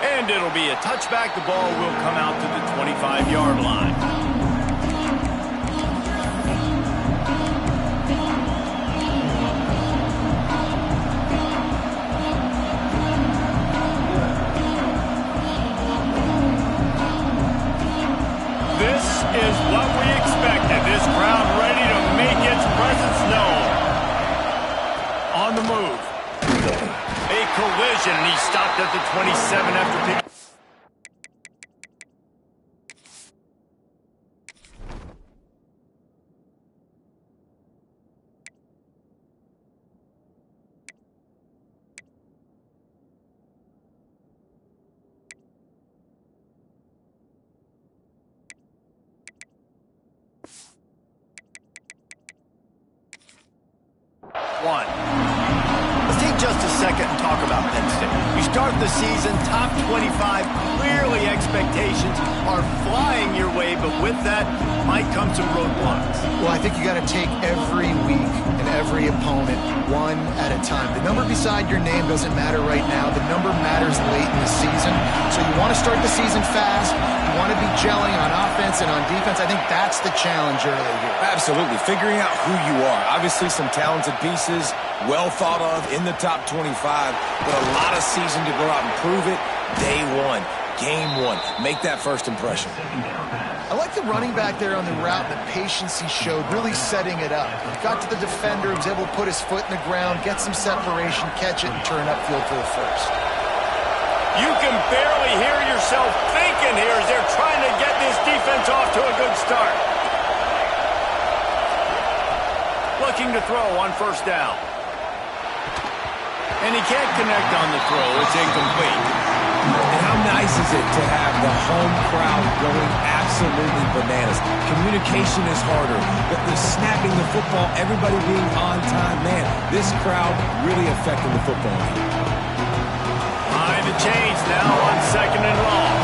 And it'll be a touchback. The ball will come out to the 25-yard line. This is what we expected. This crowd ready to make its presence known. On the move. A collision, and he stopped at the 27 after picking. One. Let's take just a second and talk about Penn State. You start the season top 25. Clearly expectations are flying your way, but with that might come some roadblocks. Well, I think you got to take every week and every opponent one at a time. The number beside your name doesn't matter right now. The number matters late in the season. So you want to start the season fast. You want to be gelling on offense and on defense. I think that's the challenge early here. Absolutely. Figuring out who you are. Obviously some talented pieces, well thought of in the top 25, but a lot of season to go out and prove it. Day one, game one. Make that first impression. I like the running back there on the route, the patience he showed, really setting it up. Got to the defender, was able to put his foot in the ground, get some separation, catch it, and turn upfield for the first. You can barely hear yourself thinking here as they're trying to get this defense off to a good start. Looking to throw on first down. And he can't connect on the throw. It's incomplete. And how nice is it to have the home crowd going absolutely bananas? Communication is harder, but the snapping the football, everybody being on time, man, this crowd really affecting the football game. Behind the chains now on second and long.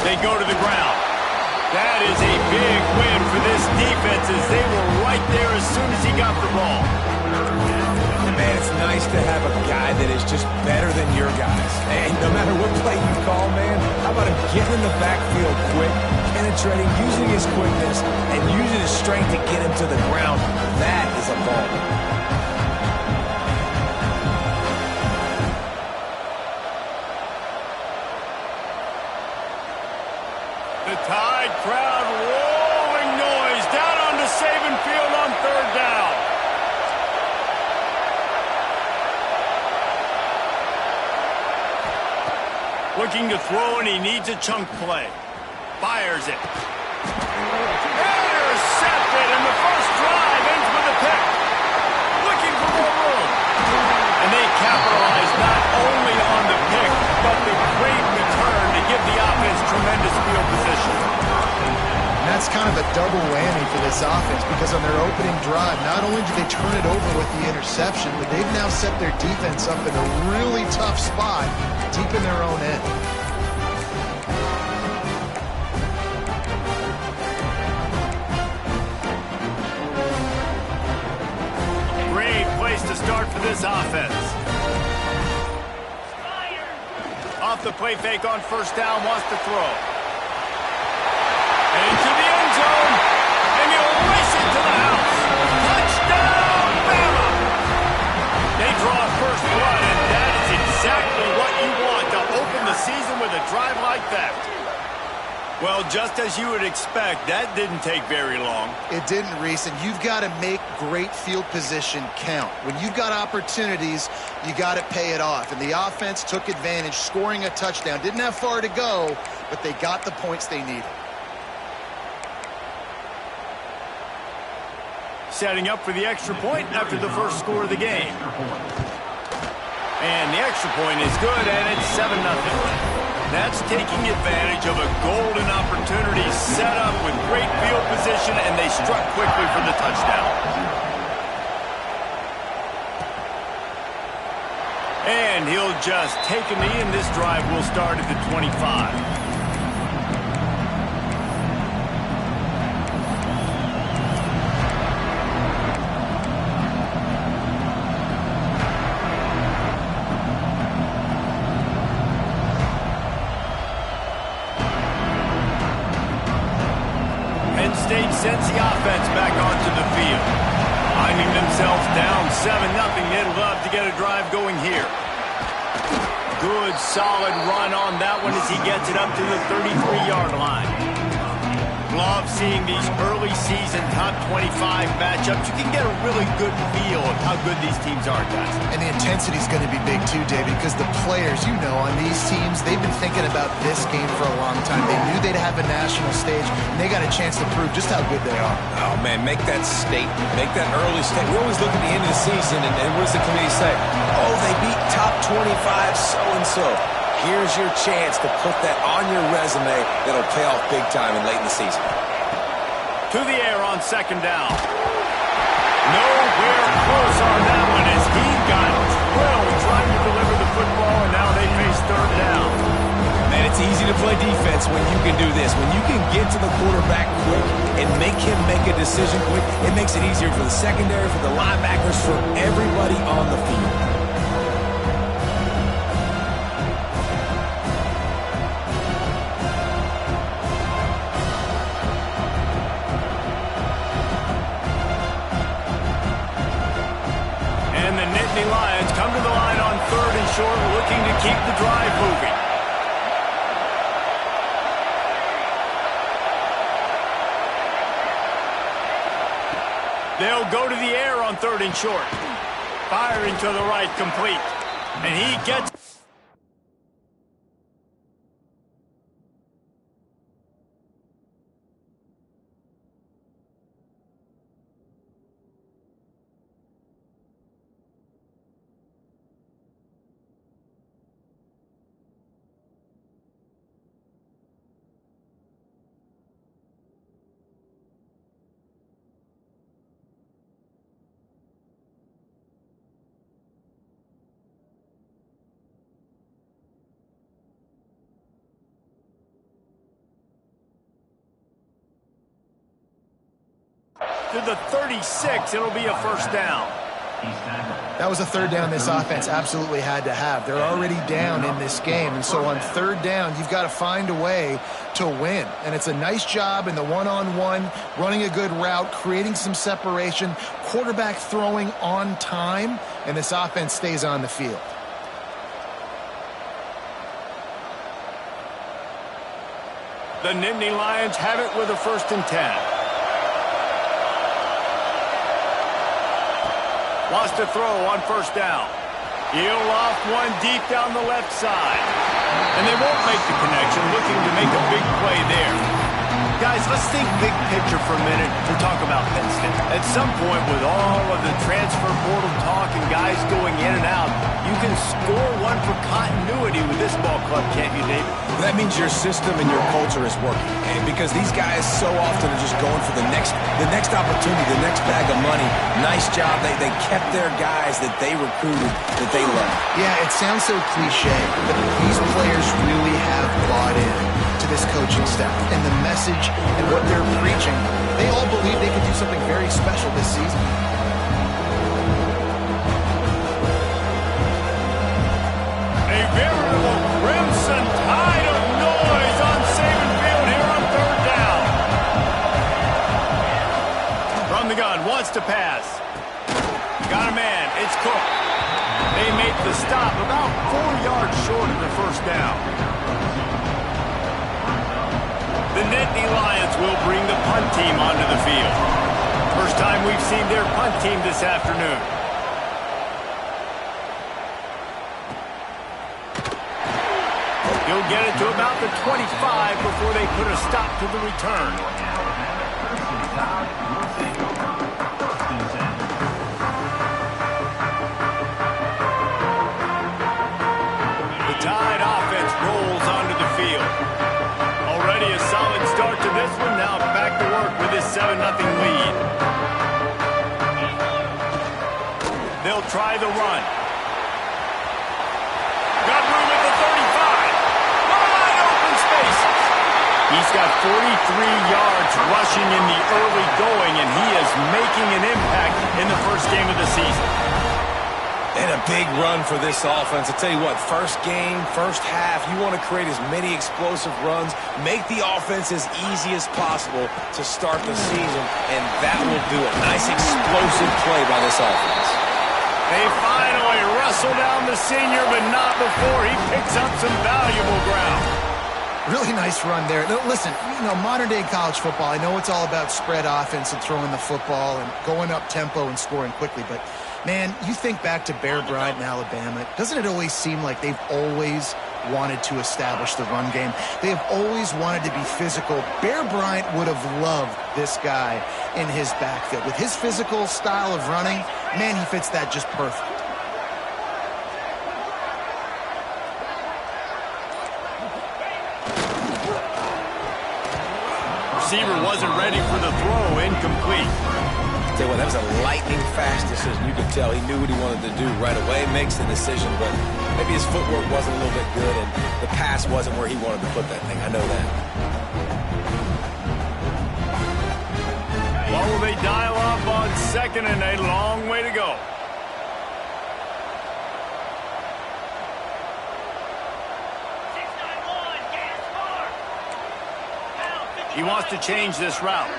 They go to the ground. That is a big win for this defense as they were right there as soon as he got the ball. Man, it's nice to have a guy that is just better than your guys. And no matter what play you call, man, how about him getting in the backfield quick, penetrating, using his quickness, and using his strength to get him to the ground. That is a ball. The Tide crowd rolling noise down onto Saban Field on third down. Looking to throw, and he needs a chunk play. Fires it. Intercepted, and the first drive ends with a pick. Looking for more room. And they capitalize not only on the pick, but the great return to give the offense tremendous field position. And that's kind of a double whammy for this offense because on their opening drive, not only did they turn it over with the interception, but they've now set their defense up in a really tough spot deep in their own end. Great place to start for this offense. Off the play fake on first down, wants to throw. Into the end zone, and he'll race it to the house. Touchdown, Bama! They draw first blood, and that is exactly what you want to open the season with a drive like that. Well, just as you would expect, that didn't take very long. It didn't, Reese, and you've got to make great field position count. When you've got opportunities, you got to pay it off. And the offense took advantage, scoring a touchdown. Didn't have far to go, but they got the points they needed. Setting up for the extra point after the first score of the game. And the extra point is good, and it's 7-0. That's taking advantage of a golden opportunity set up with great field position, and they struck quickly for the touchdown. And he'll just take a knee, and this drive will start at the 25. offense back onto the field. Finding themselves down 7-0, they'd love to get a drive going here. Good, solid run on that one as he gets it up to the 33-yard line. Love seeing these early season top 25 matchups. You can get a really good feel of how good these teams are, guys. And the intensity is going to be big too, David, because the players, you know, on these teams, they've been thinking about this game for a long time. They knew they'd have a national stage, and they got a chance to prove just how good they are. Oh, man, make that statement. Make that early statement. We always look at the end of the season, and what does the committee say? Oh, they beat top 25 so-and-so. Here's your chance to put that on your resume that'll pay off big time and late in the season. To the air on second down. Nowhere close on that one as he got drilled trying to deliver the football, and now they face third down. Man, it's easy to play defense when you can do this. When you can get to the quarterback quick and make him make a decision quick, it makes it easier for the secondary, for the linebackers, for everybody on the field. Lions come to the line on third and short, looking to keep the drive moving. They'll go to the air on third and short. Firing to the right, complete. And he gets... to the 36, it'll be a first down. That was a third down this offense absolutely had to have. They're already down in this game, and so on third down, you've got to find a way to win. And it's a nice job in the one-on-one, running a good route, creating some separation, quarterback throwing on time, and this offense stays on the field. The Nittany Lions have it with a 1st and 10. Wants to throw on first down. He'll loft one deep down the left side. And they won't make the connection, looking to make a big play there. Guys, let's think big picture for a minute and talk about Penn State. At some point, with all of the transfer portal talk and guys going in and out, you can score one for continuity with this ball club, can't you, Dave? That means your system and your culture is working. And because these guys so often are just going for the next opportunity, the next bag of money. Nice job. They kept their guys that they recruited, that they love. Yeah, it sounds so cliche, but these players really have bought in to this coaching staff and the message and what they're preaching. They all believe they can do something very special this season. A veritable crimson tide of noise on Saban Field here on third down. From the gun, wants to pass. Got a man, it's Cook. They make the stop about 4 yards short of the first down. The Nittany Lions will bring the punt team onto the field. First time we've seen their punt team this afternoon. He'll get it to about the 25 before they put a stop to the return. The Tide offense rolls onto the field. Already a solid start to this one. Now back to work with this 7-0 lead. They'll try the run. Got room at the 35. Wide open spaces. He's got 43 yards rushing in the early going, and he is making an impact in the first game of the season. And a a big run for this offense. I tell you what, first game, first half, you want to create as many explosive runs, make the offense as easy as possible to start the season, and that will do it. Nice explosive play by this offense. They finally wrestle down the senior, but not before he picks up some valuable ground. Really nice run there. Listen, modern-day college football, I know it's all about spread offense and throwing the football and going up tempo and scoring quickly, but, man, you think back to Bear Bryant in Alabama, doesn't it always seem like they've always wanted to establish the run game? They have always wanted to be physical. Bear Bryant would have loved this guy in his backfield. With his physical style of running, man, he fits that just perfect. Receiver wasn't ready for the throw, incomplete. Tell you what, that was a lightning-fast decision. You could tell he knew what he wanted to do right away, makes the decision, but maybe his footwork wasn't a little bit good, and the pass wasn't where he wanted to put that thing. I know that. What will they dial up on second and a long way to go? He wants to change this route.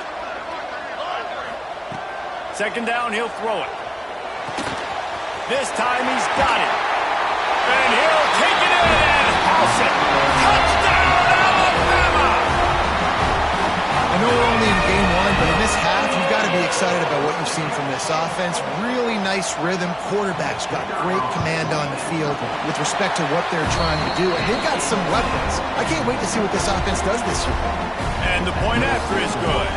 Second down, he'll throw it. This time he's got it. And he'll take it in and house it. Touchdown, Alabama! I know we're only in game one, but in this half, you've got to be excited about what you've seen from this offense. Really nice rhythm. Quarterback's got great command on the field with respect to what they're trying to do. And they've got some weapons. I can't wait to see what this offense does this year. And the point after is good.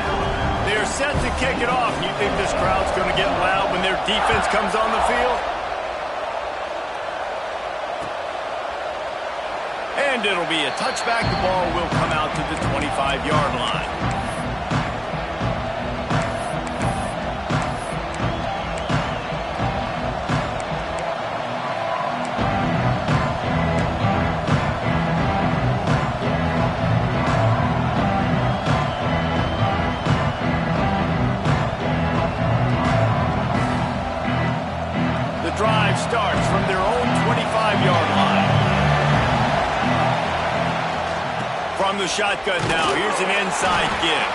They're set to kick it off. You think this crowd's going to get loud when their defense comes on the field? And it'll be a touchback. The ball will come out to the 25-yard line. Drive starts from their own 25-yard line. From the shotgun now, here's an inside give.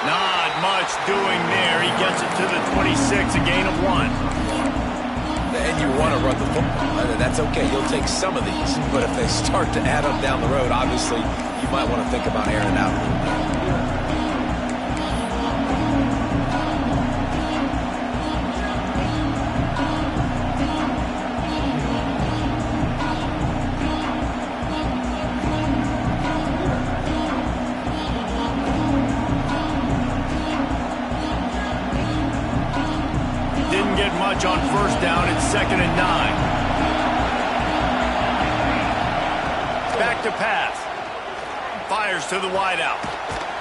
Not much doing there. He gets it to the 26, a gain of 1. And you want to run the football. That's okay. You'll take some of these. But if they start to add up down the road, obviously, you might want to think about airing it out a little bit. On first down, it's 2nd and 9. Back to pass. Fires to the wideout.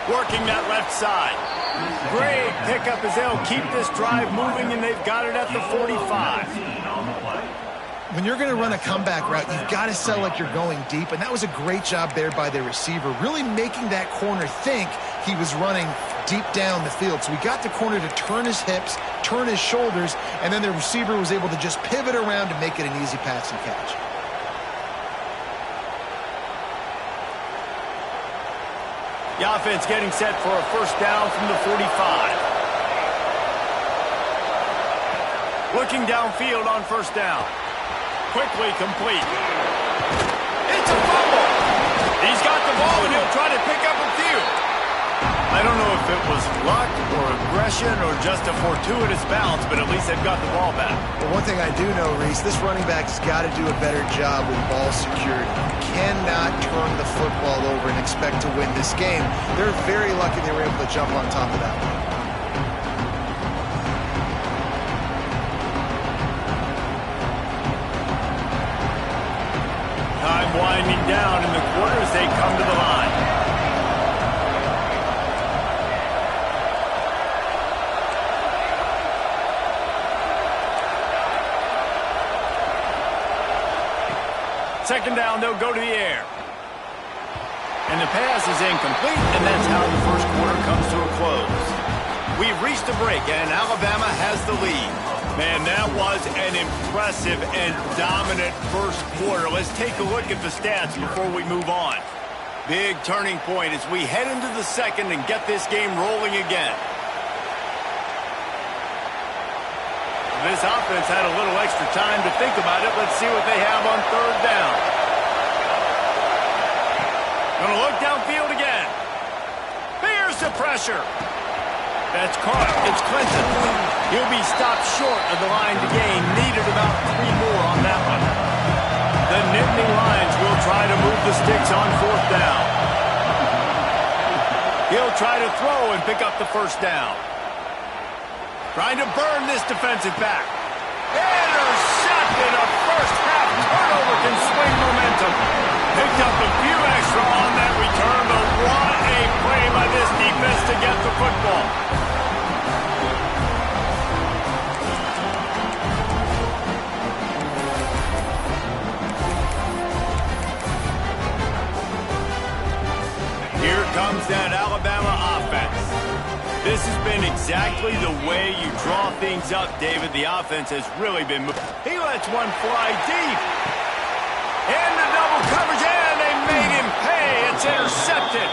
Working that left side. Great pickup as they'll keep this drive moving, and they've got it at the 45. When you're going to run a comeback route, you've got to sell like you're going deep, and that was a great job there by the receiver, really making that corner think he was running deep down the field. So he got the corner to turn his hips, turn his shoulders, and then the receiver was able to just pivot around to make it an easy pass and catch. The offense getting set for a first down from the 45. Looking downfield on first down. Quickly complete. It's a fumble. He's got the ball, and he'll try to pick up a few. I don't know if it was luck or aggression or just a fortuitous bounce, but at least they've got the ball back. Well, one thing I do know, Reese, this running back's got to do a better job with ball security. Cannot turn the football over and expect to win this game. They're very lucky they were able to jump on top of that one. Time winding down in the quarter as they come to the line. Second down, they'll go to the air. And the pass is incomplete, and that's how the first quarter comes to a close. We've reached the break, and Alabama has the lead. Man, that was an impressive and dominant first quarter. Let's take a look at the stats before we move on. Big turning point as we head into the second and get this game rolling again. This offense had a little extra time to think about it. Let's see what they have on third down. Gonna look downfield again. Here's the pressure. That's caught. It's Clinton. He'll be stopped short of the line to gain. Needed about 3 more on that one. The Nittany Lions will try to move the sticks on fourth down. He'll try to throw and pick up the first down. Trying to burn this defensive back. Intercepted. A first-half turnover can swing momentum. Picked up a few extra on that return, but what a play by this defense to get the football. Here comes that Alabama offense. This has been exactly the way you draw things up, David. The offense has really been moving. He lets one fly deep. Into double coverage, and they made him pay. It's intercepted.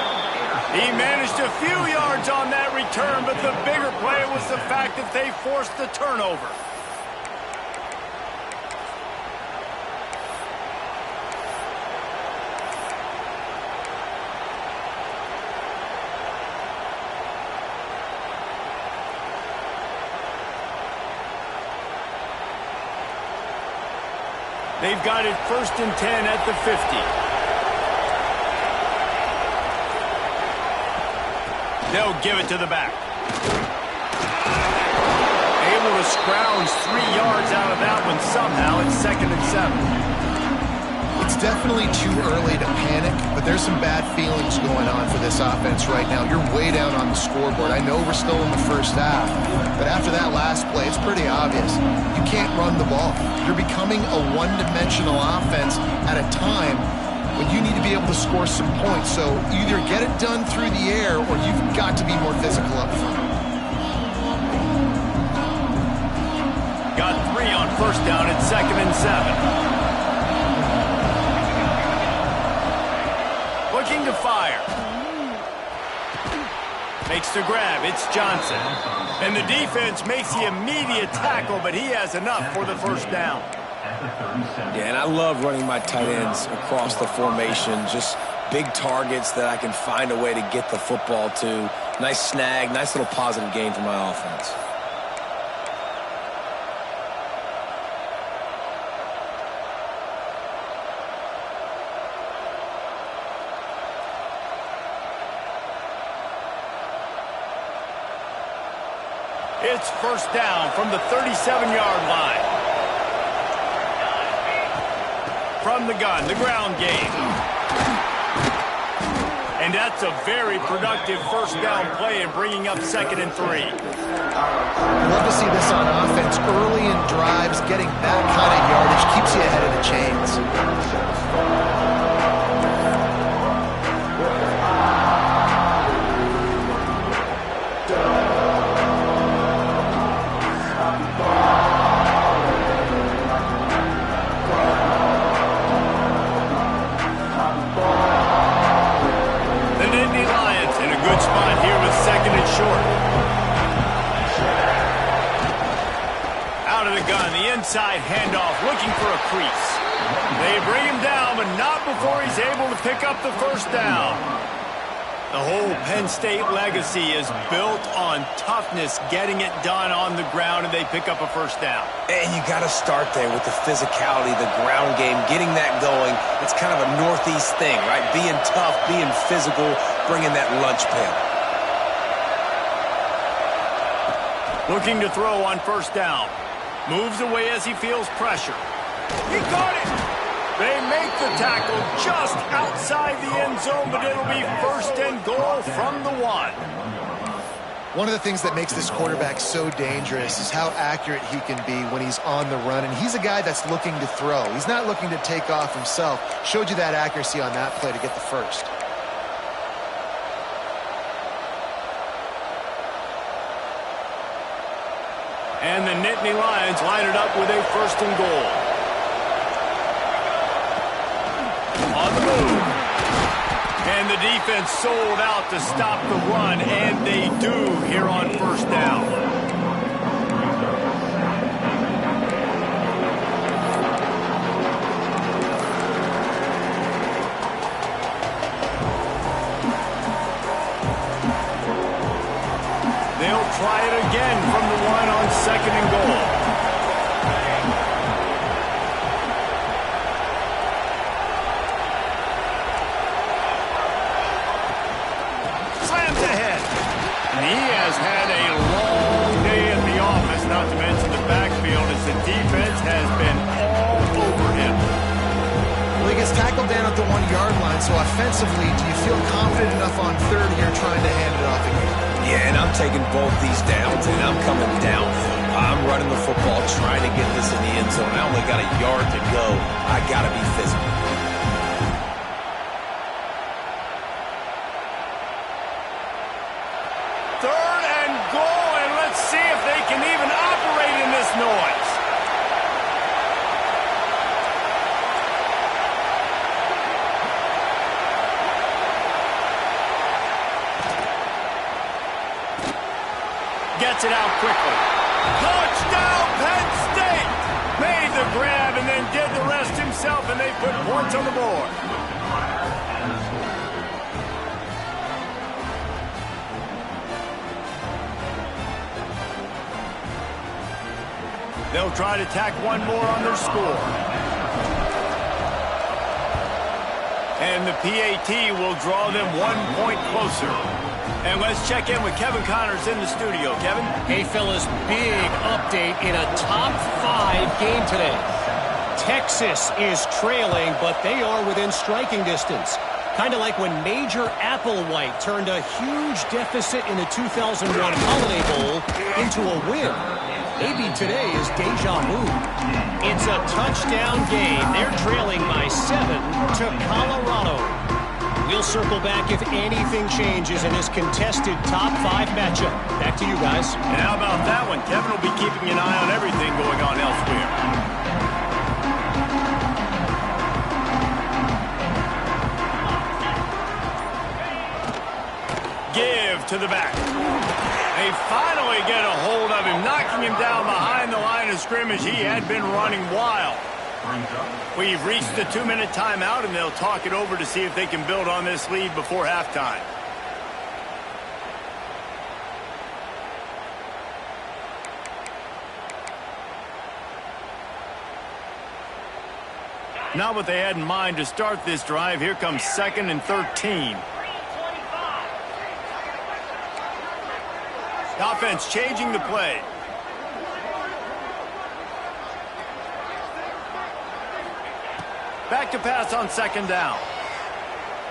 He managed a few yards on that return, but the bigger play was the fact that they forced the turnover. They've got it 1st and 10 at the 50. They'll give it to the back. Able to scrounge 3 yards out of that one somehow. It's 2nd and 7. It's definitely too early to panic, but there's some bad feelings going on for this offense right now. You're way down on the scoreboard. I know we're still in the first half, but after that last play, it's pretty obvious. You can't run the ball. You're becoming a one-dimensional offense at a time when you need to be able to score some points. So either get it done through the air or you've got to be more physical up front. Got 3 on first down at 2nd and 7. Looking to fire. Makes the grab. It's Johnson. And the defense makes the immediate tackle, but he has enough for the first down. Yeah, and I love running my tight ends across the formation. Just big targets that I can find a way to get the football to. Nice snag, nice little positive gain for my offense. It's first down from the 37-yard line. From the gun, the ground game. And that's a very productive first down play and bringing up 2nd and 3. Love to see this on offense. Early in drives, getting that kind of yardage keeps you ahead of the chains. Inside handoff, looking for a crease. They bring him down, but not before he's able to pick up the first down. The whole Penn State legacy is built on toughness, getting it done on the ground, and they pick up a first down. And you got to start there with the physicality, the ground game, getting that going. It's kind of a Northeast thing, right? Being tough, being physical, bringing that lunch pail. Looking to throw on first down. Moves away as he feels pressure. He got it! They make the tackle just outside the end zone, but it'll be 1st and goal from the 1. One of the things that makes this quarterback so dangerous is how accurate he can be when he's on the run. And he's a guy that's looking to throw. He's not looking to take off himself. Showed you that accuracy on that play to get the first. And the Nittany Lions line it up with a 1st and goal. On the move. And the defense sold out to stop the run, and they do here on 1st down. They'll try it again from the line on 2nd and goal. Slams ahead. And he has had a long day at the office, not to mention the backfield, as the defense has been all over him. Well, he gets tackled down at the 1-yard line, so offensively, do you feel confident enough on 3rd here trying to hand it off again? Yeah, and I'm taking both these downs, and I'm coming downhill. I'm running the football, trying to get this in the end zone. I only got a yard to go. I got to be physical. Third and goal, and let's see if they can even operate in this noise. Gets it out quickly. Touchdown, Penn State! Made the grab and then did the rest himself, and they put points on the board. They'll try to tack one more on their score. And the PAT will draw them 1 point closer. And let's check in with Kevin Connors in the studio. Kevin? Hey, fellas, big update in a top 5 game today. Texas is trailing, but they are within striking distance. Kind of like when Major Applewhite turned a huge deficit in the 2001 Holiday Bowl into a win. Maybe today is deja vu. It's a touchdown game. They're trailing by 7 to Colorado. We'll circle back if anything changes in this contested top 5 matchup. Back to you guys. And how about that one? Kevin will be keeping an eye on everything going on elsewhere. Give to the back. They finally get a hold of him, knocking him down behind the line of scrimmage. He had been running wild. We've reached the 2-minute timeout, and they'll talk it over to see if they can build on this lead before halftime. Not what they had in mind to start this drive. Here comes 2nd and 13. The offense changing the play. Back to pass on 2nd down.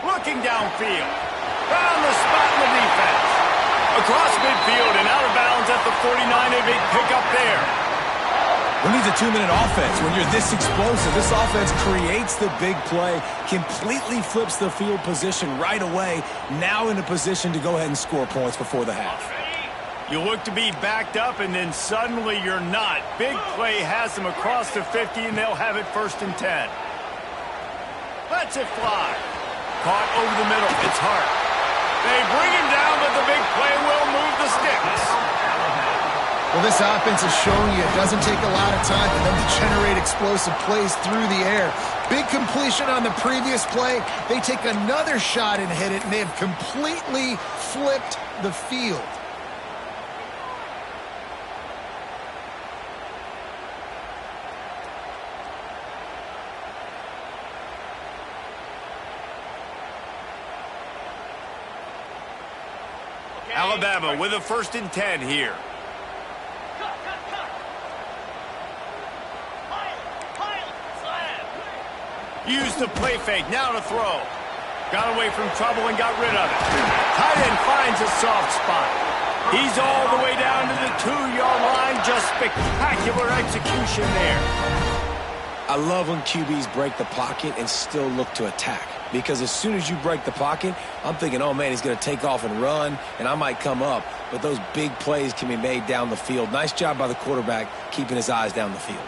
Looking downfield. Found the spot in the defense. Across midfield and out of bounds at the 49. A big pickup there. Who needs a 2-minute offense when you're this explosive? This offense creates the big play, completely flips the field position right away, now in a position to go ahead and score points before the half. You look to be backed up, and then suddenly you're not. Big play has them across the 50, and they'll have it 1st and 10. Lets it fly. Caught over the middle. It's Hart. They bring him down, but the big play will move the sticks. Well, this offense is showing you it doesn't take a lot of time for them to generate explosive plays through the air. Big completion on the previous play. They take another shot and hit it, and they have completely flipped the field. Alabama with a 1st and 10 here. Used the play fake, now to throw. Got away from trouble and got rid of it. Tight end finds a soft spot. He's all the way down to the 2-yard line. Just spectacular execution there. I love when QBs break the pocket and still look to attack. because as soon as you break the pocket, I'm thinking, oh, man, he's going to take off and run, and I might come up. But those big plays can be made down the field. Nice job by the quarterback keeping his eyes down the field.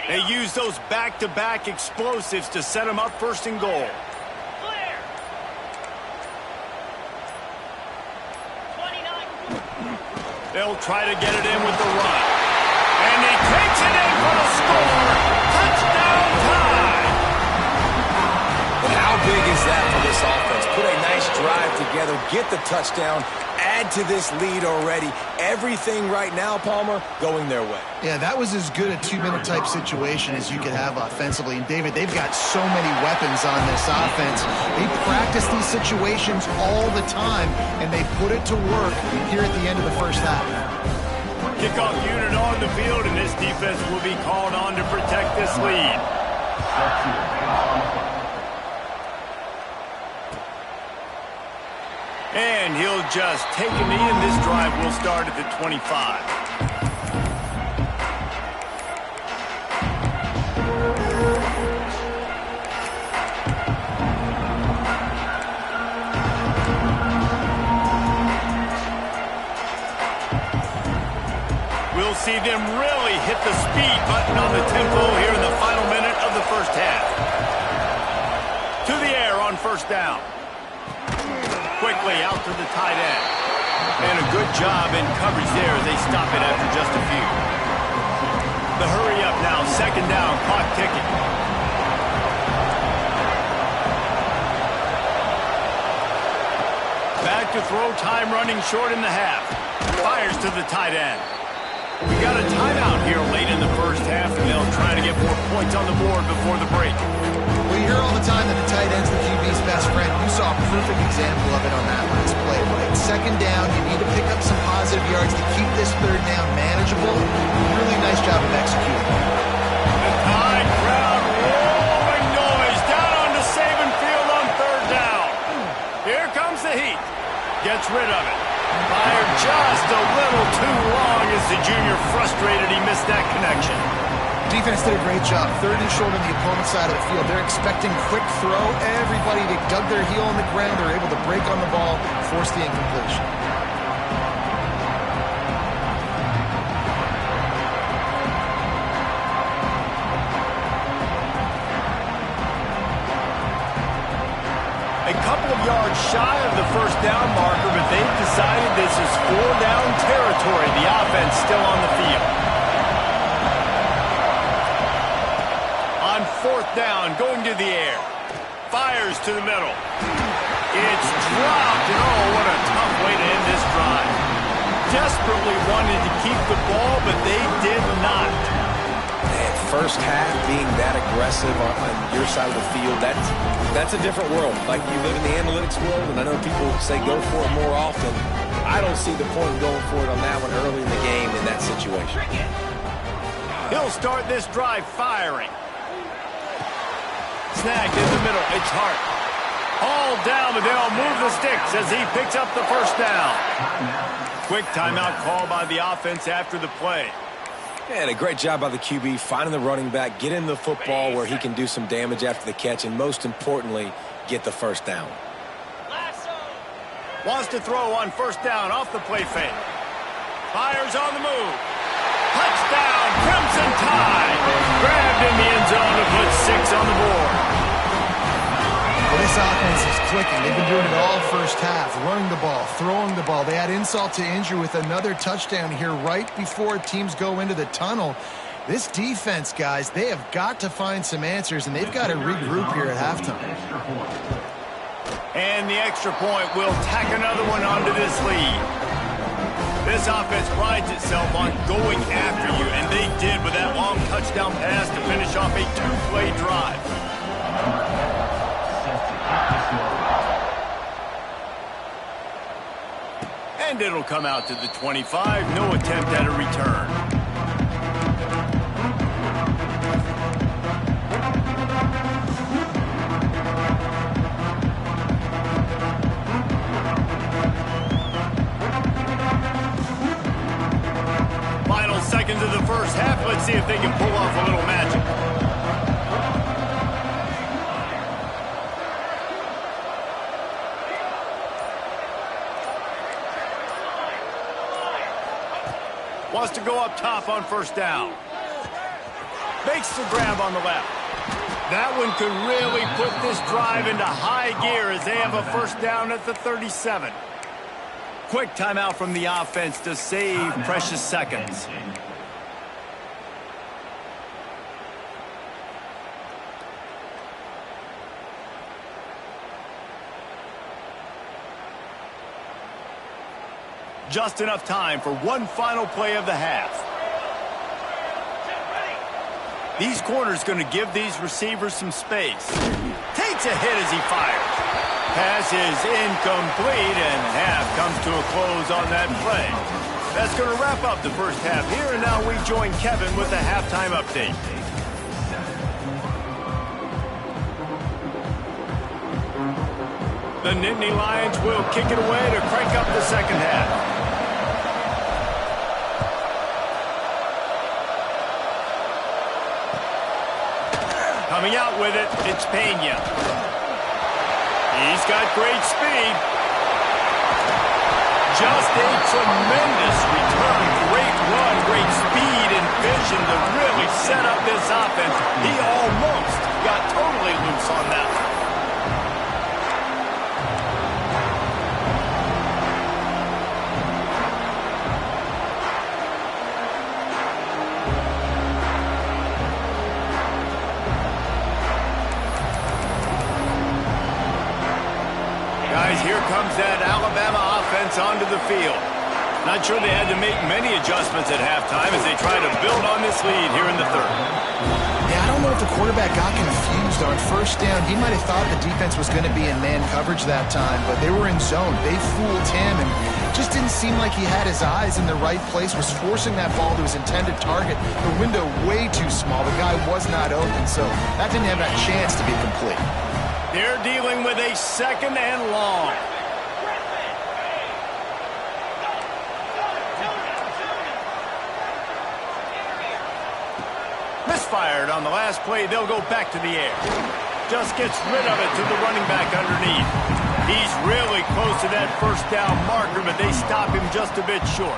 They use those back-to-back explosives to set them up first and goal. They'll try to get it in with the run. And he takes it in for the score. Touchdown time. And how big is that for this offense? Put a nice drive together, get the touchdown, add to this lead already. Everything right now, Palmer, going their way. Yeah, that was as good a two-minute type situation as you could have offensively. And, David, they've got so many weapons on this offense. They practice these situations all the time, and they put it to work here at the end of the first half. Kickoff unit on the field, and this defense will be called on to protect this lead. And he'll just take a knee, and this drive will start at the 25. We'll see them really hit the speed button on the tempo here in the final minute of the first half. To the air on first down. Quickly out to the tight end. And a good job in coverage there as they stop it after just a few. The hurry up now, second down, clock ticking. Back to throw, time running short in the half. Fires to the tight end. We got a timeout here late in the first half, and they'll try to get more points on the board before the break. We hear all the time that the tight end's the QB's best friend. You saw a perfect example of it on that last play, right? Second down, you need to pick up some positive yards to keep this third down manageable. Really nice job of executing. The Tide crowd rolling noise down onto Saban Field on third down. Here comes the heat. Gets rid of it. Fired just a little too long as the junior frustrated he missed that connection. Defense did a great job. Third and short on the opponent's side of the field. They're expecting quick throw. Everybody, they dug their heel on the ground. They're able to break on the ball, force the incompletion. A couple of yards shy of the first down marker, but they've decided this is four-down territory. The offense still on the field. On fourth down, going to the air. Fires to the middle. It's dropped, and oh, what a tough way to end this drive. Desperately wanted to keep the ball, but they did not. Man, first half being that aggressive on your side of the field, that's a different world. Like, you live in the analytics world, and I know people say go for it more often. I don't see the point in going for it on that one early in the game in that situation. He'll start this drive firing. Snagged in the middle. It's Hart. Hauled down, but they'll move the sticks as he picks up the first down. Quick timeout call by the offense after the play. And a great job by the QB finding the running back, getting the football where he can do some damage after the catch, and most importantly, get the first down. Wants to throw on first down off the play fake. Fires on the move. Touchdown, Crimson Tide. Grabbed in the end zone to put 6 on the board. Well, this offense is clicking. They've been doing it all first half, running the ball, throwing the ball. They add insult to injury with another touchdown here right before teams go into the tunnel. This defense, guys, they have got to find some answers, and they've got to regroup here at halftime. And the extra point will tack another one onto this lead. This offense prides itself on going after you, and they did with that long touchdown pass to finish off a 2-play drive. And it'll come out to the 25. No attempt at a return. Final seconds of the first half. Let's see if they can pull off a little magic. wants to go up top on first down. Makes the grab on the left. That one could really put this drive into high gear as they have a first down at the 37. Quick timeout from the offense to save precious seconds. Just enough time for one final play of the half. These corners going to give these receivers some space. Takes a hit as he fires. Pass is incomplete, and half comes to a close on that play. That's going to wrap up the first half here, and now we join Kevin with the halftime update. The Nittany Lions will kick it away to crank up the second half. Coming out with it, it's Pena. He's got great speed. Just a tremendous return. Great run, great speed and vision to really set up this offense. He almost got totally loose on that one. Here comes that Alabama offense onto the field. Not sure they had to make many adjustments at halftime as they try to build on this lead here in the third. Yeah, I don't know if the quarterback got confused on first down. He might have thought the defense was going to be in man coverage that time, but they were in zone. They fooled him and just didn't seem like he had his eyes in the right place, was forcing that ball to his intended target. The window way too small. The guy was not open, so that didn't have that chance to be complete. They're dealing with a second and long. Misfired on the last play. They'll go back to the air. Just gets rid of it to the running back underneath. He's really close to that first down marker, but they stop him just a bit short.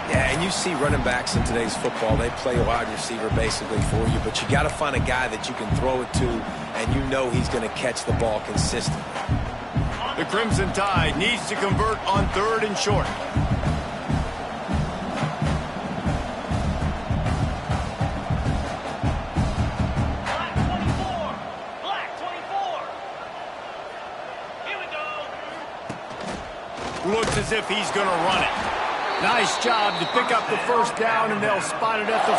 Yeah, and you see running backs in today's football, they play wide receiver basically for you, but you got to find a guy that you can throw it to, and you know he's going to catch the ball consistently. The Crimson Tide needs to convert on third and short. Looks as if he's going to run it. Nice job to pick up the first down, and they'll spot it at the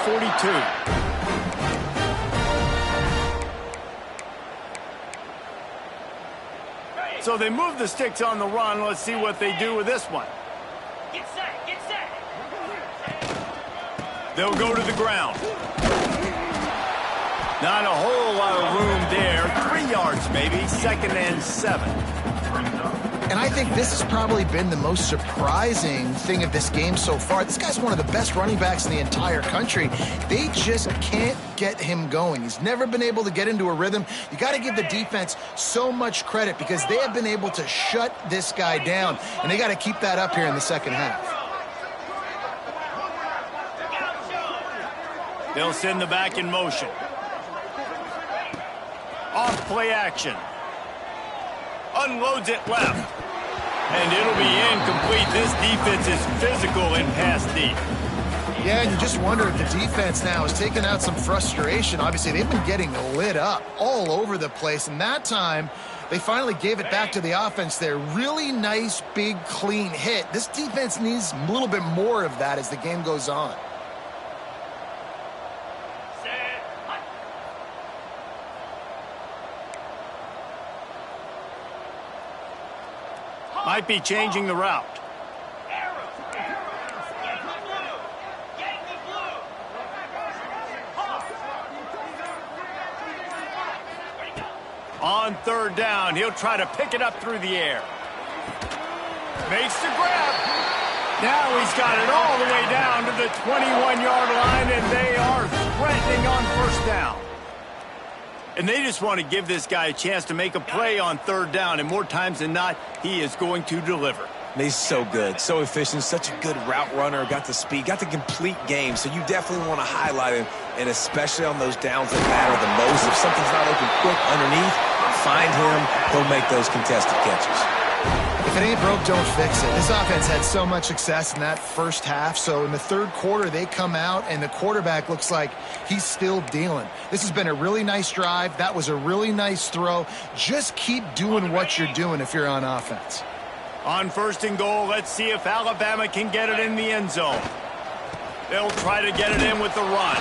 42. So they move the sticks on the run. Let's see what they do with this one. Get set, get set. They'll go to the ground. Not a whole lot of room there. 3 yards maybe, second and 7. And I think this has probably been the most surprising thing of this game so far. This guy's one of the best running backs in the entire country. They just can't get him going. He's never been able to get into a rhythm. You got to give the defense so much credit because they have been able to shut this guy down, and they got to keep that up here in the second half. They'll send the back in motion. Off play action. Unloads it left. And it'll be incomplete. This defense is physical in pass deep. Yeah, and you just wonder if the defense now is taking out some frustration. Obviously, they've been getting lit up all over the place. And that time, they finally gave it back to the offense there. Really nice, big, clean hit. This defense needs a little bit more of that as the game goes on. Might be changing the route. On third down, he'll try to pick it up through the air. Makes the grab. Now he's got it all the way down to the 21-yard line, and they are threatening on first down. And they just want to give this guy a chance to make a play on third down, and more times than not, he is going to deliver. He's so good, so efficient, such a good route runner, got the speed, got the complete game. So you definitely want to highlight him, and especially on those downs that matter the most. If something's not open quick underneath, find him. He'll make those contested catches. If it ain't broke, don't fix it. This offense had so much success in that first half, so in the third quarter, they come out, and the quarterback looks like he's still dealing. This has been a really nice drive. That was a really nice throw. Just keep doing what you're doing if you're on offense. On 1st and goal, let's see if Alabama can get it in the end zone. They'll try to get it in with the run.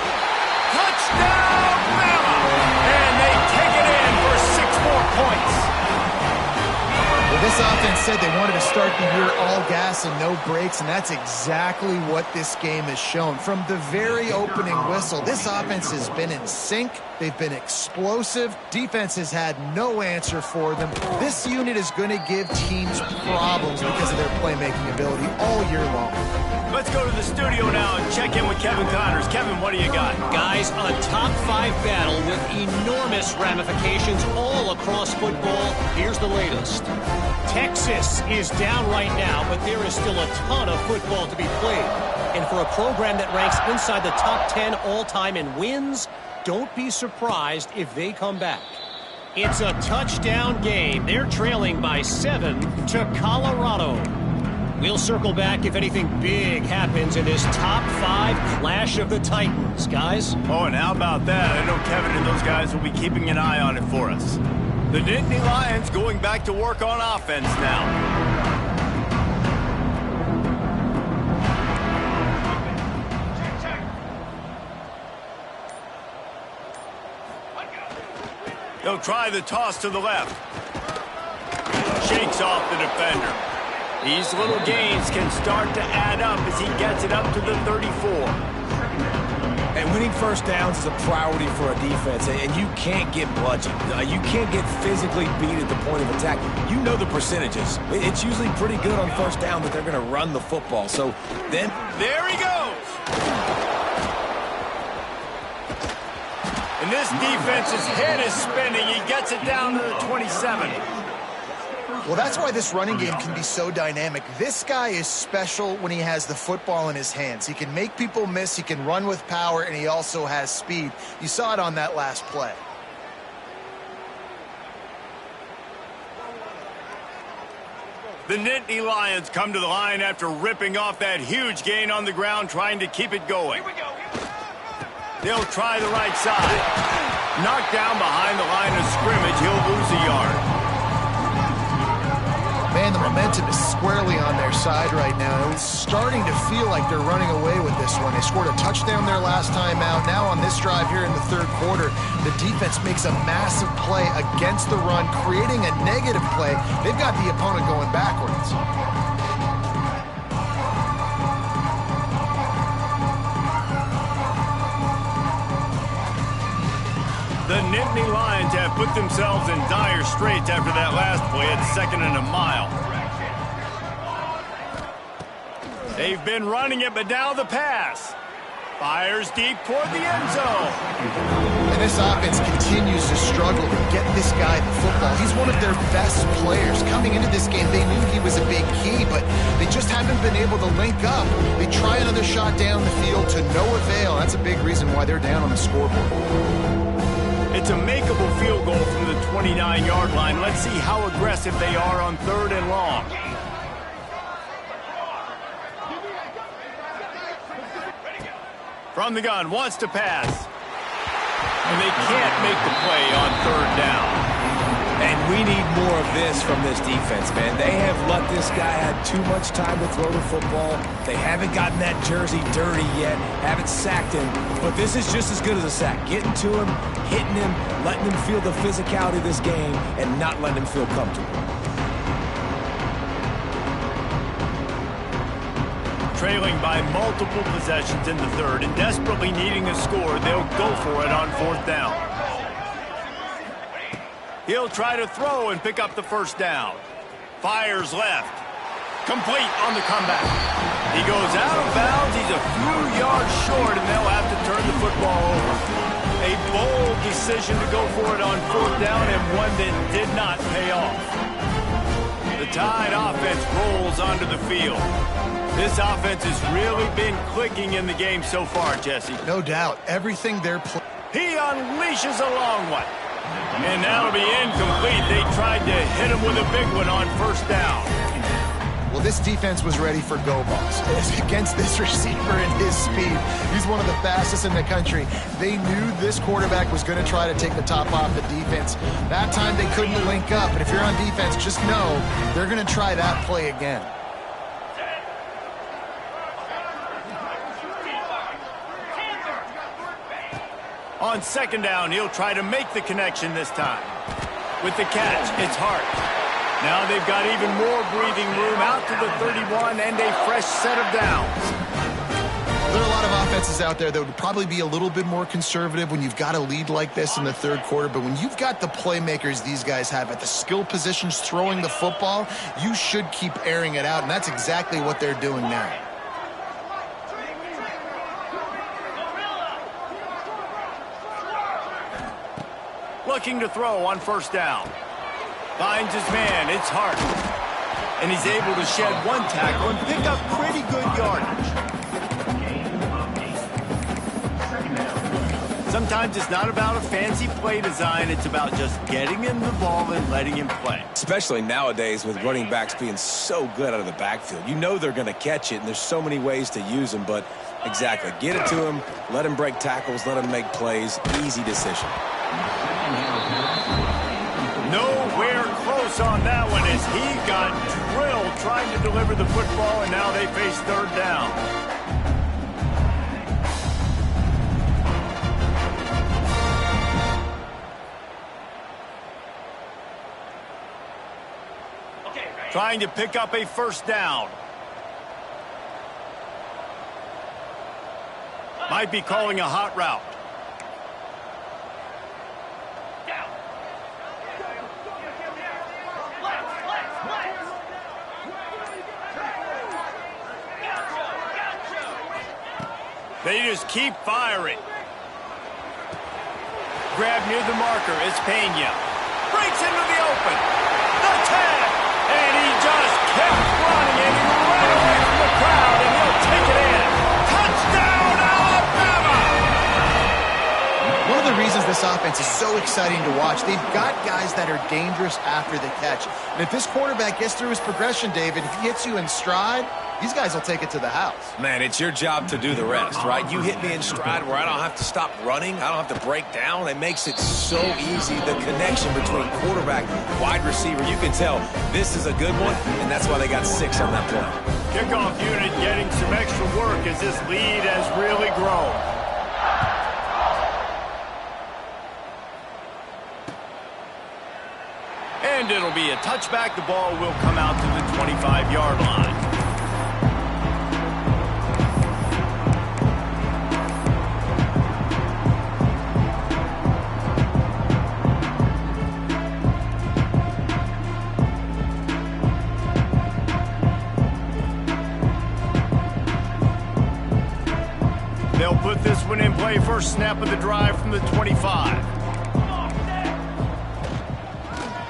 Touchdown, Bama! And they take it in for 6 more points. Well, this offense said they wanted to start the year all gas and no brakes, and that's exactly what this game has shown. From the very opening whistle, this offense has been in sync. They've been explosive. Defense has had no answer for them. This unit is going to give teams problems because of their playmaking ability all year long. Let's go to the studio now and check in with Kevin Connors. Kevin, what do you got? Guys, a top 5 battle with enormous ramifications all across football. Here's the latest. Texas is down right now, but there is still a ton of football to be played. And for a program that ranks inside the top 10 all-time in wins, don't be surprised if they come back. It's a touchdown game. They're trailing by 7 to Colorado. We'll circle back if anything big happens in this top 5 clash of the Titans, guys. Oh, and how about that? I know Kevin and those guys will be keeping an eye on it for us. The Nittany Lions going back to work on offense now. They'll try the toss to the left. Shakes off the defender. These little gains can start to add up as he gets it up to the 34. And winning first downs is a priority for a defense, and you can't get bludgeoned. You can't get physically beat at the point of attack. You know the percentages. It's usually pretty good on first down that they're going to run the football. So then... There he goes! And this defense's head is spinning. He gets it down to the 27. Well, that's why this running game can be so dynamic. This guy is special when he has the football in his hands. He can make people miss, he can run with power, and he also has speed. You saw it on that last play. The Nittany Lions come to the line after ripping off that huge gain on the ground, trying to keep it going. They'll try the right side. Knocked down behind the line of scrimmage, he'll lose a yard. Man, the momentum is squarely on their side right now. It's starting to feel like they're running away with this one. They scored a touchdown their last time out. Now on this drive here in the third quarter, the defense makes a massive play against the run, creating a negative play. They've got the opponent going backwards. The Nittany Lions have put themselves in dire straits after that last play at 2nd and a mile. They've been running it, but now the pass. Fires deep toward the end zone. And this offense continues to struggle to get this guy the football. He's one of their best players. Coming into this game, they knew he was a big key, but they just haven't been able to link up. They try another shot down the field to no avail. That's a big reason why they're down on the scoreboard. It's a makeable field goal from the 29-yard line. Let's see how aggressive they are on 3rd and long. From the gun, wants to pass. And they can't make the play on 3rd down. And we need more of this from this defense, man. They have let this guy have too much time to throw the football. They haven't gotten that jersey dirty yet, haven't sacked him. But this is just as good as a sack. Getting to him, hitting him, letting him feel the physicality of this game, and not letting him feel comfortable. Trailing by multiple possessions in the 3rd and desperately needing a score, they'll go for it on 4th down. He'll try to throw and pick up the 1st down. Fires left. Complete on the comeback. He goes out of bounds. He's a few yards short, and they'll have to turn the football over. A bold decision to go for it on 4th down, and one that did not pay off. The Tide offense rolls onto the field. This offense has really been clicking in the game so far, Jesse. No doubt. Everything they're playing. He unleashes a long one. And that'll be incomplete. They tried to hit him with a big one on first down. Well, this defense was ready for go balls. Against this receiver and his speed, he's one of the fastest in the country. They knew this quarterback was going to try to take the top off the defense. That time they couldn't link up, but if you're on defense, just know they're going to try that play again. On second down, he'll try to make the connection this time. With the catch, it's Hart. Now they've got even more breathing room out to the 31 and a fresh set of downs. There are a lot of offenses out there that would probably be a little bit more conservative when you've got a lead like this in the third quarter, but when you've got the playmakers these guys have at the skill positions throwing the football, you should keep airing it out, and that's exactly what they're doing now. Looking to throw on first down. Finds his man, it's Hart. And he's able to shed one tackle and pick up pretty good yardage. Sometimes it's not about a fancy play design, it's about just getting him the ball and letting him play. Especially nowadays with running backs being so good out of the backfield. You know they're going to catch it, and there's so many ways to use them, but exactly. Get it to him, let him break tackles, let him make plays. Easy decision. Nowhere close on that one as he got drilled trying to deliver the football, and now they face third down. Trying to pick up a first down. Might be calling a hot route. They just keep firing. Grab near the marker. It's Pena. Breaks into the open. The tag. And he just kept running. And he ran away from the crowd. And he'll take it in. Touchdown, Alabama! One of the reasons this offense is so exciting to watch, they've got guys that are dangerous after the catch. And if this quarterback gets through his progression, David, if he hits you in stride, these guys will take it to the house. Man, it's your job to do the rest, right? You hit me in stride where I don't have to stop running. I don't have to break down. It makes it so easy. The connection between quarterback, wide receiver, you can tell this is a good one, and that's why they got 6 on that play. Kickoff unit getting some extra work as this lead has really grown. And it'll be a touchback. The ball will come out to the 25-yard line. They'll put this one in play. First snap of the drive from the 25.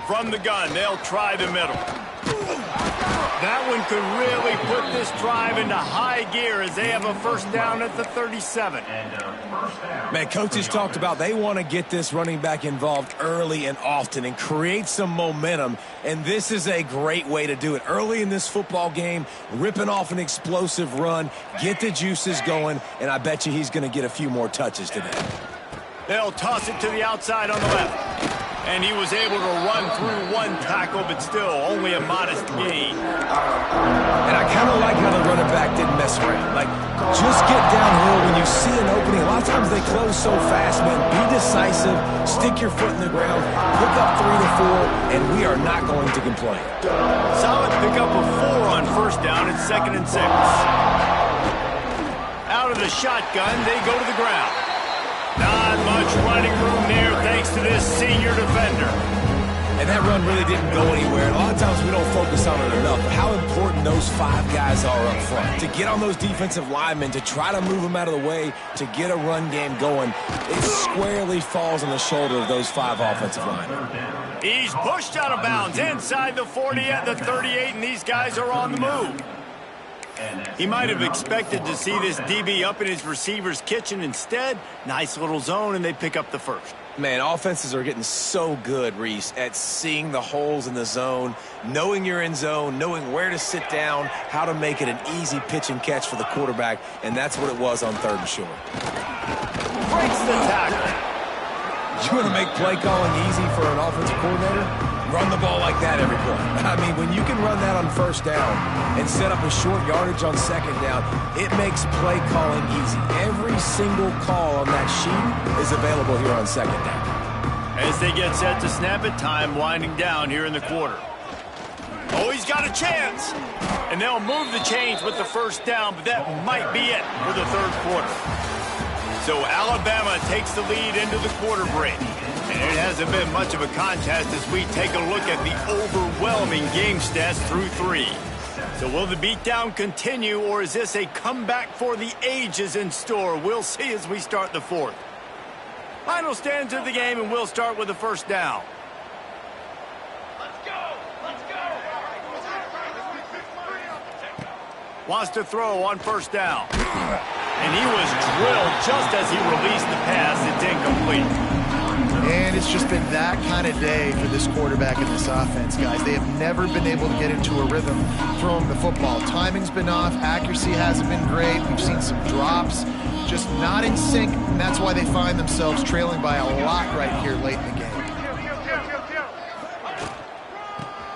From the gun, they'll try the middle. That one could really put this drive into high gear as they have a first down at the 37. Man, coaches talked about they want to get this running back involved early and often and create some momentum, and this is a great way to do it. Early in this football game, ripping off an explosive run, get the juices going, and I bet you he's going to get a few more touches today. They'll toss it to the outside on the left. And he was able to run through one tackle, but still only a modest gain. And I kind of like how the running back didn't mess around. Like, just get downhill when you see an opening. A lot of times they close so fast, man. Be decisive, stick your foot in the ground, pick up 3 to 4, and we are not going to complain. Solid pickup of 4 on first down at 2nd and 6. Out of the shotgun, they go to the ground. Not much running room there thanks to this senior defender. And that run really didn't go anywhere. And a lot of times we don't focus on it enough. But how important those 5 guys are up front. To get on those defensive linemen, to try to move them out of the way, to get a run game going, it squarely falls on the shoulder of those 5 offensive linemen. He's pushed out of bounds inside the 40 at the 38, and these guys are on the move. He might have expected to see this DB up in his receiver's kitchen. Instead, nice little zone, and they pick up the first. Man, offenses are getting so good, Reese, at seeing the holes in the zone, knowing you're in zone, knowing where to sit down, how to make it an easy pitch and catch for the quarterback, and that's what it was on 3rd and short. Breaks the tackle. You want to make play calling easy for an offensive coordinator? Run the ball like that every play. I mean, when you can run that on 1st down and set up a short yardage on 2nd down, it makes play calling easy. Every single call on that sheet is available here on 2nd down. As they get set to snap it, time winding down here in the quarter. Oh, he's got a chance. And they'll move the chains with the 1st down, but that might be it for the 3rd quarter. So Alabama takes the lead into the quarter break. And it hasn't been much of a contest as we take a look at the overwhelming game stats through 3. So will the beatdown continue, or is this a comeback for the ages in store? We'll see as we start the 4th. Final stands of the game, and we'll start with the 1st down. Let's go! Let's go! Wants to throw on 1st down. And he was drilled just as he released the pass. It's incomplete. And it's just been that kind of day for this quarterback and this offense, guys. They have never been able to get into a rhythm throwing the football. Timing's been off. Accuracy hasn't been great. We've seen some drops, just not in sync, and that's why they find themselves trailing by a lot right here late in the game.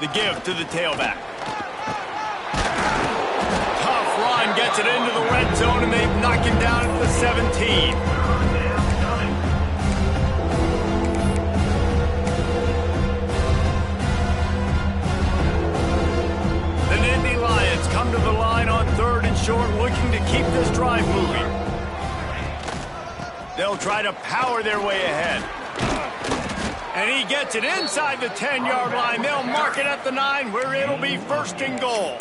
The give to the tailback. Tough run gets it into the red zone, and they knock him down at the 17. Come to the line on 3rd and short, looking to keep this drive moving. They'll try to power their way ahead. And he gets it inside the 10-yard line. They'll mark it at the 9, where it'll be 1st and goal.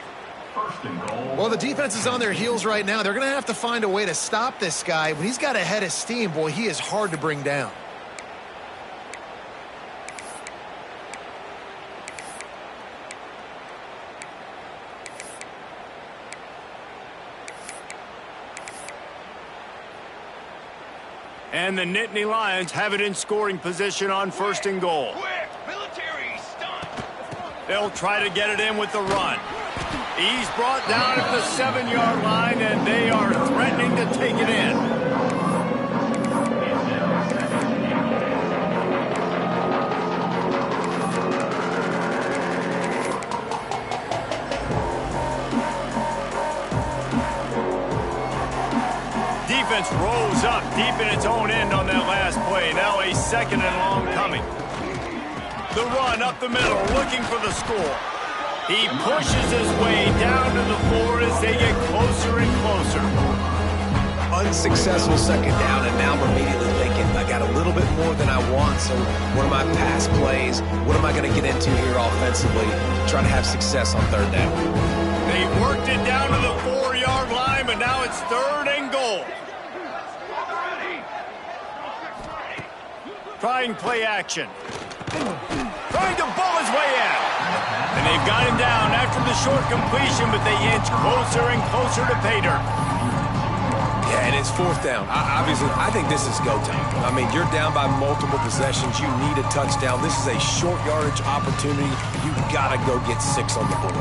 Well, the defense is on their heels right now. They're going to have to find a way to stop this guy. When he's got a head of steam, boy, he is hard to bring down. And the Nittany Lions have it in scoring position on 1st and goal. Quick! Military stunt! They'll try to get it in with the run. He's brought down at the 7-yard line, and they are threatening to take it in. Defense rolls up deep in its own end on that last play. Now a 2nd and long coming. The run up the middle, looking for the score. He pushes his way down to the 4 as they get closer and closer. Unsuccessful 2nd down, and now I'm immediately thinking, I got a little bit more than I want, so what are my pass plays? What am I going to get into here offensively? Try to have success on 3rd down. They worked it down to the 4-yard line, but now it's 3rd and goal. Trying play action. Trying to bull his way in. And they've got him down after the short completion, but they inch closer and closer to pay dirt. Yeah, and it's 4th down. Obviously, I think this is go time. I mean, you're down by multiple possessions. You need a touchdown. This is a short yardage opportunity. You've got to go get 6 on the board.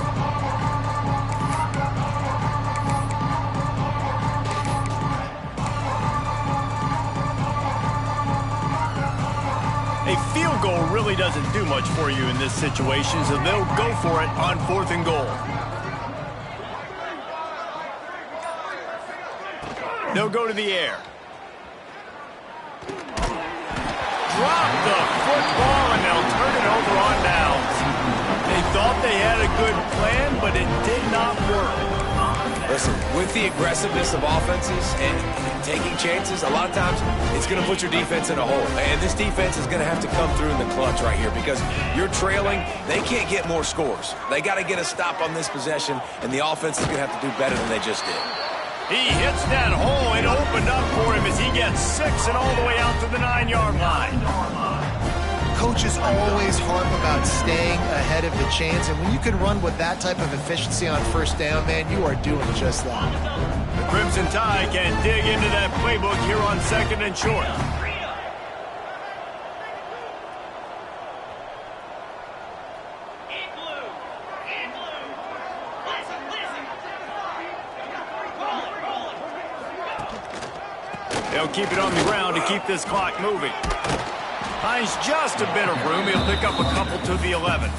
A field goal really doesn't do much for you in this situation, so they'll go for it on 4th and goal. They'll go to the air. Drop the football, and they'll turn it over on downs. They thought they had a good plan, but it did not work. Listen, with the aggressiveness of offenses and taking chances, a lot of times it's going to put your defense in a hole. And this defense is going to have to come through in the clutch right here because you're trailing. They can't get more scores. They got to get a stop on this possession, and the offense is going to have to do better than they just did. He hits that hole. It opened up for him as he gets 6 and all the way out to the 9-yard line. Coaches always harp about staying ahead of the chains, and when you can run with that type of efficiency on first down, man, you are doing just that. The Crimson Tide can dig into that playbook here on 2nd and short. They'll keep it on the ground to keep this clock moving. Finds just a bit of room. He'll pick up a couple to the 11.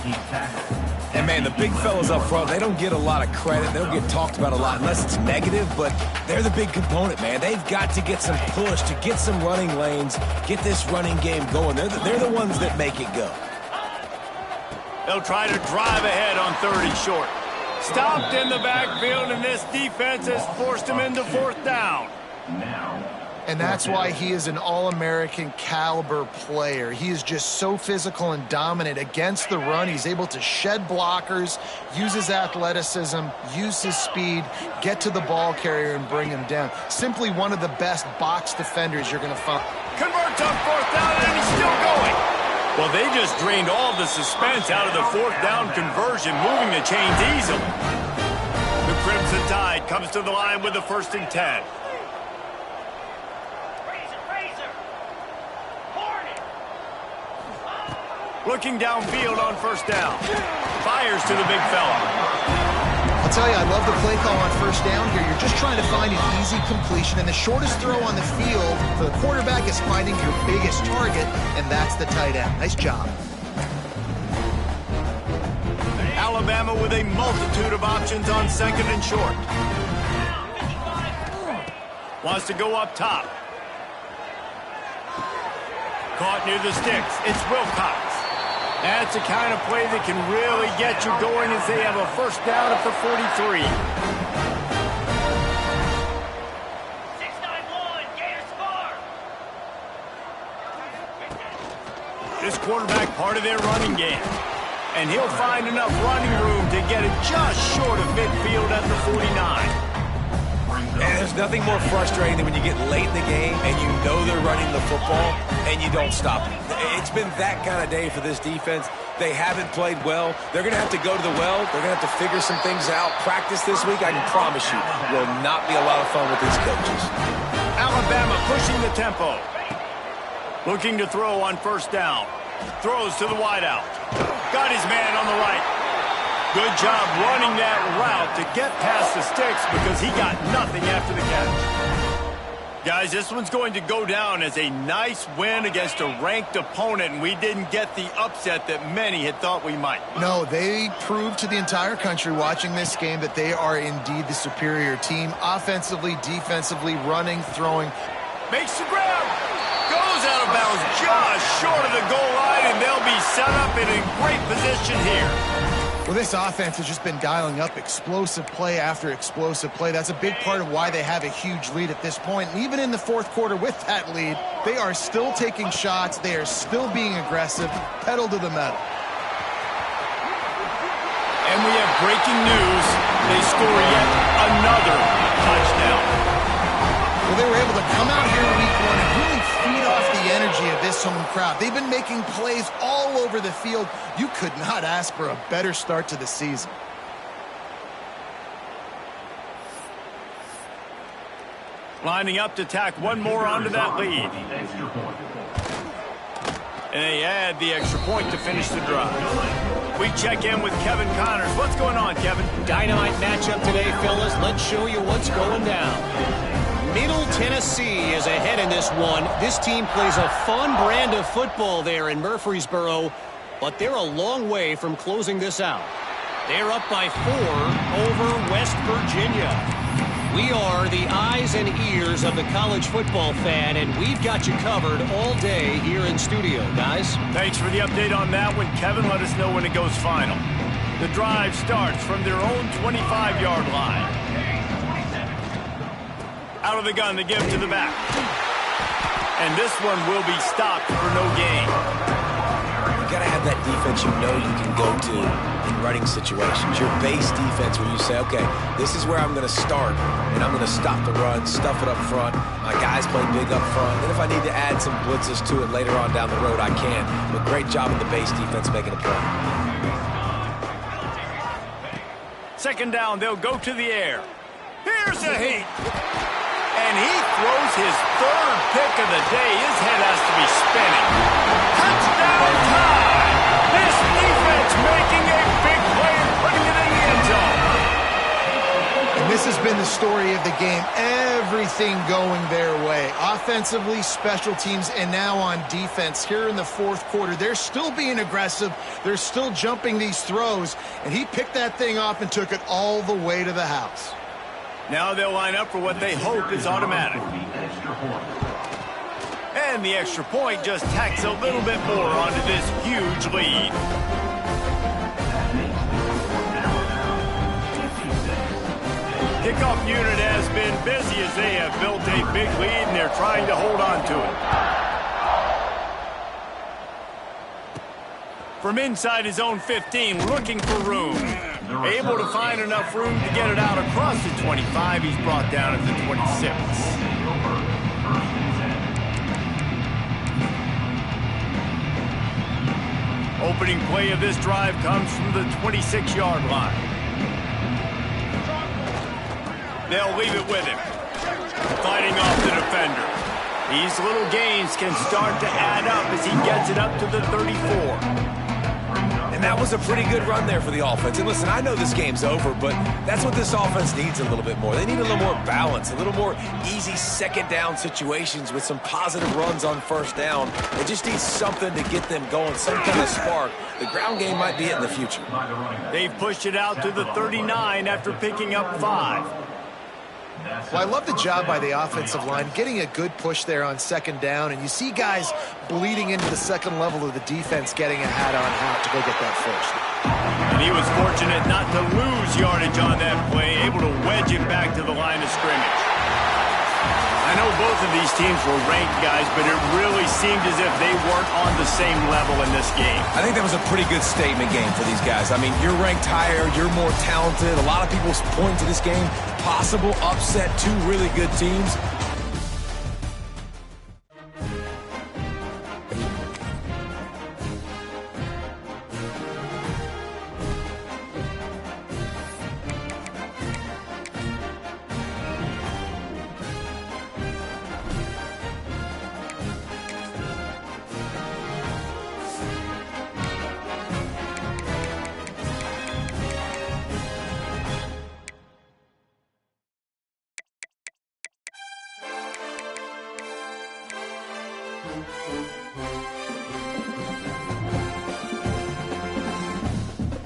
And, man, the big fellas up front, they don't get a lot of credit. They don't get talked about a lot unless it's negative, but they're the big component, man. They've got to get some push, to get some running lanes, get this running game going. They're the ones that make it go. They'll try to drive ahead on 30 short. Stopped in the backfield, and this defense has forced him into 4th down. And that's why he is an All-American caliber player. He is just so physical and dominant against the run. He's able to shed blockers, use his athleticism, use his speed, get to the ball carrier and bring him down. Simply one of the best box defenders you're going to find. Converts on 4th down, and he's still going. Well, they just drained all the suspense out of the 4th down conversion, moving the chains easily. The Crimson Tide comes to the line with the 1st and 10. Looking downfield on 1st down. Fires to the big fella. I'll tell you, I love the play call on 1st down here. You're just trying to find an easy completion, and the shortest throw on the field for the quarterback is finding your biggest target, and that's the tight end. Nice job. Alabama with a multitude of options on 2nd and short. Wants to go up top. Caught near the sticks. It's Wilcox. That's the kind of play that can really get you going as they have a 1st down at the 43. 6-9-1, Gators score. This quarterback part of their running game. And he'll find enough running room to get it just short of midfield at the 49. And there's nothing more frustrating than when you get late in the game and you know they're running the football and you don't stop it. It's been that kind of day for this defense. They haven't played well. They're going to have to go to the well. They're going to have to figure some things out. Practice this week, I can promise you, will not be a lot of fun with these coaches. Alabama pushing the tempo. Looking to throw on 1st down. Throws to the wideout. Got his man on the right. Good job running that route to get past the sticks because he got nothing after the catch. Guys, this one's going to go down as a nice win against a ranked opponent, and we didn't get the upset that many had thought we might. No, they proved to the entire country watching this game that they are indeed the superior team. Offensively, defensively, running, throwing. Makes the grab. Goes out of bounds just short of the goal line, and they'll be set up in a great position here. Well, this offense has just been dialing up explosive play after explosive play. That's a big part of why they have a huge lead at this point. And even in the 4th quarter with that lead, they are still taking shots. They are still being aggressive, pedal to the metal. And we have breaking news. They score yet another touchdown. Well, they were able to come out here in week 1 and really feed off the energy of this home crowd. They've been making plays all over the field. You could not ask for a better start to the season. Lining up to tack one more onto that lead. And they add the extra point to finish the drive. We check in with Kevin Connors. What's going on, Kevin? Dynamite matchup today, fellas. Let's show you what's going down. Middle Tennessee is ahead in this one. This team plays a fun brand of football there in Murfreesboro, but they're a long way from closing this out. They're up by 4 over West Virginia. We are the eyes and ears of the college football fan, and we've got you covered all day here in studio, guys. Thanks for the update on that one, Kevin. Let us know when it goes final. The drive starts from their own 25-yard line. Out of the gun to give to the back. And this one will be stopped for no gain. You got to have that defense you know you can go to in running situations. Your base defense where you say, okay, this is where I'm going to start, and I'm going to stop the run, stuff it up front. My guys play big up front. And if I need to add some blitzes to it later on down the road, I can. But great job in the base defense making a play. Second down, they'll go to the air. Here's a heat. And he throws his third pick of the day. His head has to be spinning. Touchdown time! This defense making a big play and putting it in the end zone. And this has been the story of the game. Everything going their way. Offensively, special teams, and now on defense. Here in the fourth quarter, they're still being aggressive. They're still jumping these throws. And he picked that thing off and took it all the way to the house. Now they'll line up for what they hope is automatic. And the extra point just tacks a little bit more onto this huge lead. Kickoff unit has been busy as they have built a big lead and they're trying to hold on to it. From inside his own 15, looking for room. Able to find enough room to get it out across the 25. He's brought down at the 26. Opening play of this drive comes from the 26-yard line. They'll leave it with him. Fighting off the defender. These little gains can start to add up as he gets it up to the 34. And that was a pretty good run there for the offense. And listen, I know this game's over, but that's what this offense needs a little bit more. They need a little more balance, a little more easy second down situations with some positive runs on first down. They just need something to get them going, some kind of spark. The ground game might be it in the future. They've pushed it out to the 39 after picking up 5. Well, I love the job by the offensive line, getting a good push there on second down, and you see guys bleeding into the second level of the defense getting a hat-on-hat to go get that first. And he was fortunate not to lose yardage on that play, able to wedge it back to the line of scrimmage. I know both of these teams were ranked, guys, but it really seemed as if they weren't on the same level in this game. I think that was a pretty good statement game for these guys. I mean, you're ranked higher, you're more talented. A lot of people point to this game, possible upset, two really good teams.